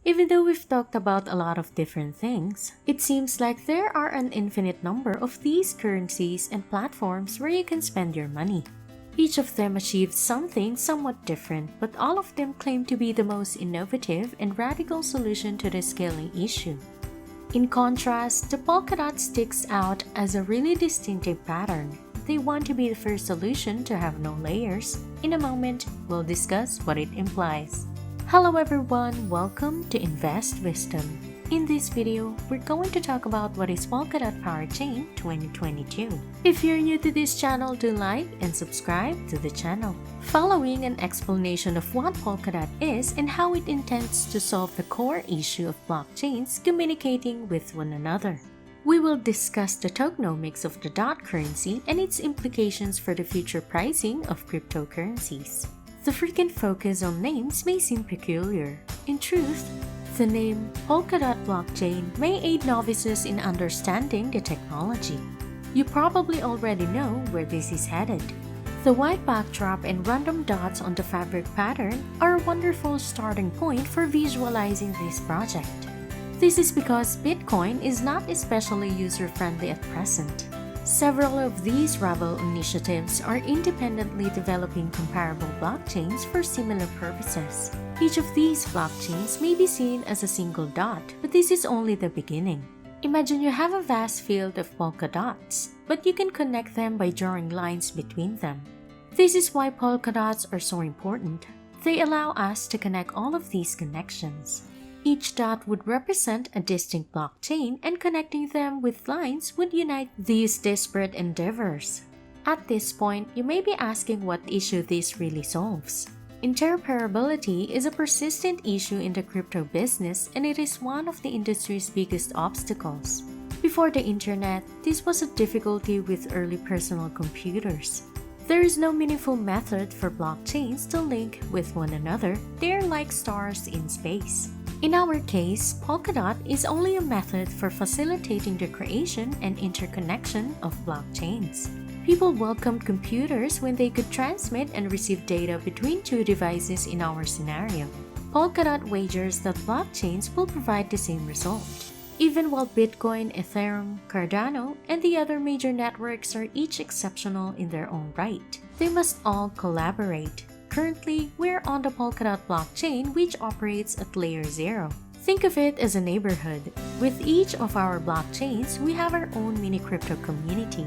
Even though we've talked about a lot of different things, it seems like there are an infinite number of these currencies and platforms where you can spend your money. Each of them achieves something somewhat different, but all of them claim to be the most innovative and radical solution to the scaling issue. In contrast, the Polkadot sticks out as a really distinctive pattern. They want to be the first solution to have no layers. In a moment, we'll discuss what it implies. Hello everyone, welcome to Invest Wisdom. In this video, we're going to talk about what is Polkadot Parachain 2022. If you're new to this channel, do like and subscribe to the channel. Following an explanation of what Polkadot is and how it intends to solve the core issue of blockchains communicating with one another. We will discuss the tokenomics of the DOT currency and its implications for the future pricing of cryptocurrencies. The frequent focus on names may seem peculiar. In truth, the name Polkadot Blockchain may aid novices in understanding the technology. You probably already know where this is headed. The white backdrop and random dots on the fabric pattern are a wonderful starting point for visualizing this project. This is because Bitcoin is not especially user-friendly at present. Several of these rival initiatives are independently developing comparable blockchains for similar purposes. Each of these blockchains may be seen as a single dot, but this is only the beginning. Imagine you have a vast field of polka dots, but you can connect them by drawing lines between them. This is why polka dots are so important. They allow us to connect all of these connections. Each dot would represent a distinct blockchain, and connecting them with lines would unite these disparate endeavors. At this point, you may be asking what issue this really solves. Interoperability is a persistent issue in the crypto business, and it is one of the industry's biggest obstacles. Before the internet, this was a difficulty with early personal computers. There is no meaningful method for blockchains to link with one another. They are like stars in space. In our case, Polkadot is only a method for facilitating the creation and interconnection of blockchains. People welcomed computers when they could transmit and receive data between two devices in our scenario. Polkadot wagers that blockchains will provide the same result. Even while Bitcoin, Ethereum, Cardano, and the other major networks are each exceptional in their own right, they must all collaborate. Currently, we're on the Polkadot blockchain, which operates at layer 0. Think of it as a neighborhood. With each of our blockchains, we have our own mini crypto community.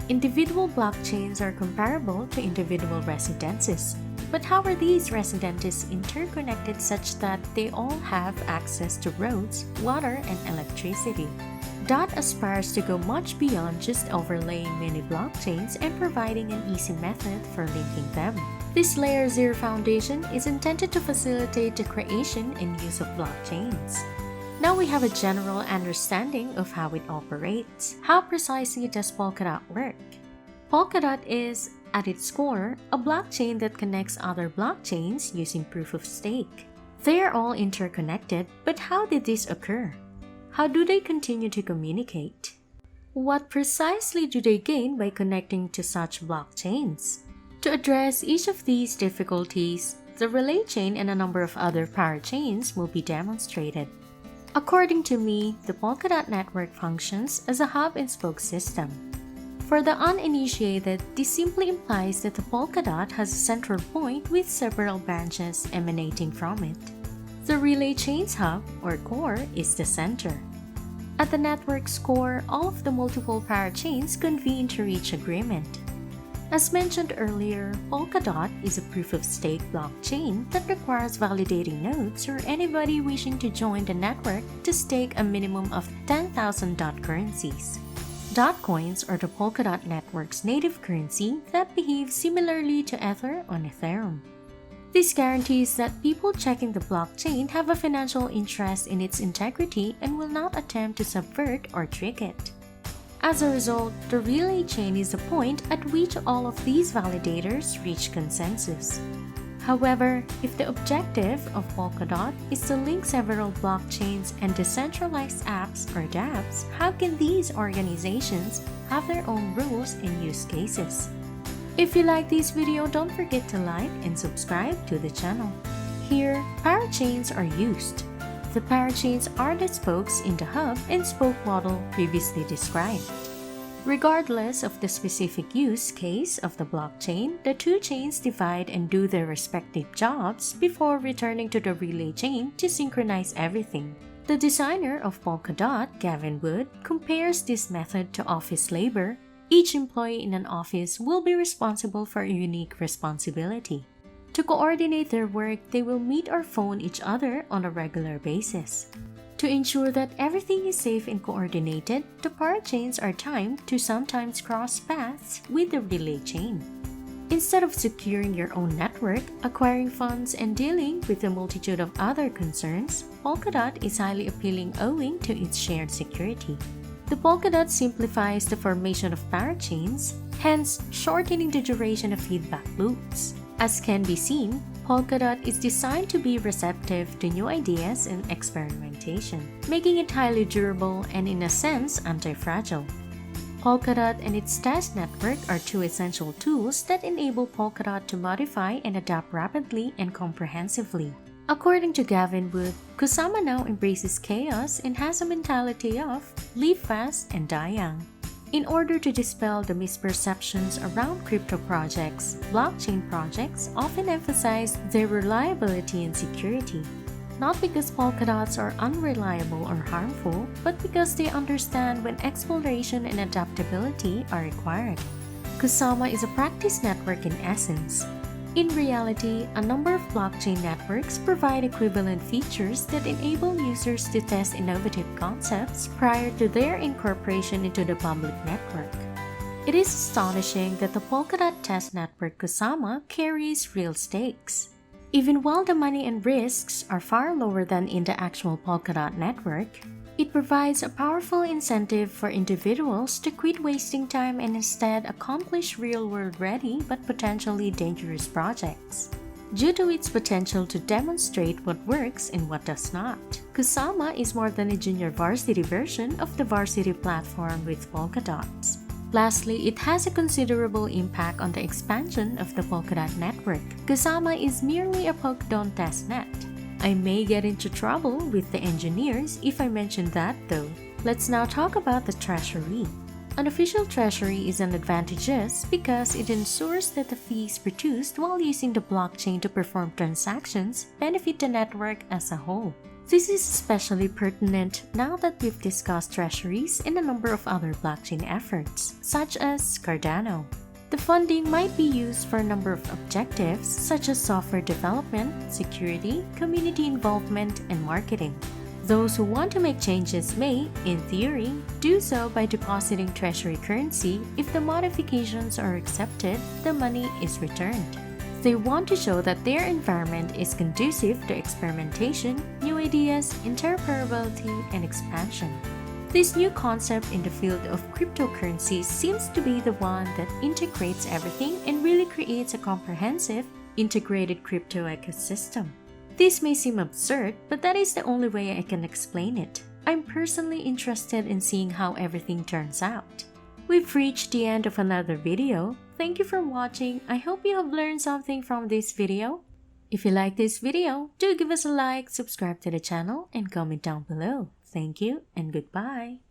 Individual blockchains are comparable to individual residences. But how are these residences interconnected such that they all have access to roads, water, and electricity? DOT aspires to go much beyond just overlaying many blockchains and providing an easy method for linking them. This Layer 0 foundation is intended to facilitate the creation and use of blockchains. Now we have a general understanding of how it operates. How precisely does Polkadot work? Polkadot is, at its core, a blockchain that connects other blockchains using proof of stake. They are all interconnected, but how did this occur? How do they continue to communicate? What precisely do they gain by connecting to such blockchains? To address each of these difficulties, the relay chain and a number of other parachains will be demonstrated. According to me, the Polkadot network functions as a hub-and-spoke system. For the uninitiated, this simply implies that the Polkadot has a central point with several branches emanating from it. The relay chain's hub, or core, is the center. At the network's core, all of the multiple parachains convene to reach agreement. As mentioned earlier, Polkadot is a proof-of-stake blockchain that requires validating nodes or anybody wishing to join the network to stake a minimum of 10,000 DOT currencies. DOT coins are the Polkadot network's native currency that behaves similarly to Ether on Ethereum. This guarantees that people checking the blockchain have a financial interest in its integrity and will not attempt to subvert or trick it. As a result, the relay chain is the point at which all of these validators reach consensus. However, if the objective of Polkadot is to link several blockchains and decentralized apps or dApps, how can these organizations have their own rules and use cases? If you like this video, don't forget to like and subscribe to the channel. Here, parachains are used. The parachains are the spokes in the hub and spoke model previously described. Regardless of the specific use case of the blockchain, the two chains divide and do their respective jobs before returning to the relay chain to synchronize everything. The designer of Polkadot, Gavin Wood, compares this method to office labor. Each employee in an office will be responsible for a unique responsibility. To coordinate their work, they will meet or phone each other on a regular basis. To ensure that everything is safe and coordinated, the parachains are timed to sometimes cross paths with the relay chain. Instead of securing your own network, acquiring funds, and dealing with a multitude of other concerns, Polkadot is highly appealing owing to its shared security. The Polkadot simplifies the formation of parachains, hence shortening the duration of feedback loops. As can be seen, Polkadot is designed to be receptive to new ideas and experimentation, making it highly durable and, in a sense, anti-fragile. Polkadot and its test network are two essential tools that enable Polkadot to modify and adapt rapidly and comprehensively. According to Gavin Wood, Kusama now embraces chaos and has a mentality of live fast and die young. In order to dispel the misperceptions around crypto projects, blockchain projects often emphasize their reliability and security. Not because Polkadots are unreliable or harmful, but because they understand when exploration and adaptability are required. Kusama is a practice network in essence. In reality, a number of blockchain networks provide equivalent features that enable users to test innovative concepts prior to their incorporation into the public network. It is astonishing that the Polkadot test network Kusama carries real stakes. Even while the money and risks are far lower than in the actual Polkadot network, it provides a powerful incentive for individuals to quit wasting time and instead accomplish real-world ready but potentially dangerous projects. Due to its potential to demonstrate what works and what does not, Kusama is more than a junior varsity version of the varsity platform with Polkadots. Lastly, it has a considerable impact on the expansion of the Polkadot network. Kusama is merely a Polkadot testnet. I may get into trouble with the engineers if I mention that though. Let's now talk about the treasury. An official treasury is advantageous because it ensures that the fees produced while using the blockchain to perform transactions benefit the network as a whole. This is especially pertinent now that we've discussed treasuries in a number of other blockchain efforts, such as Cardano. The funding might be used for a number of objectives such as software development, security, community involvement, and marketing. Those who want to make changes may, in theory, do so by depositing treasury currency. If the modifications are accepted, the money is returned. They want to show that their environment is conducive to experimentation, new ideas, interoperability, and expansion. This new concept in the field of cryptocurrency seems to be the one that integrates everything and really creates a comprehensive, integrated crypto ecosystem. This may seem absurd, but that is the only way I can explain it. I'm personally interested in seeing how everything turns out. We've reached the end of another video. Thank you for watching. I hope you have learned something from this video. If you like this video, do give us a like, subscribe to the channel, and comment down below. Thank you and goodbye.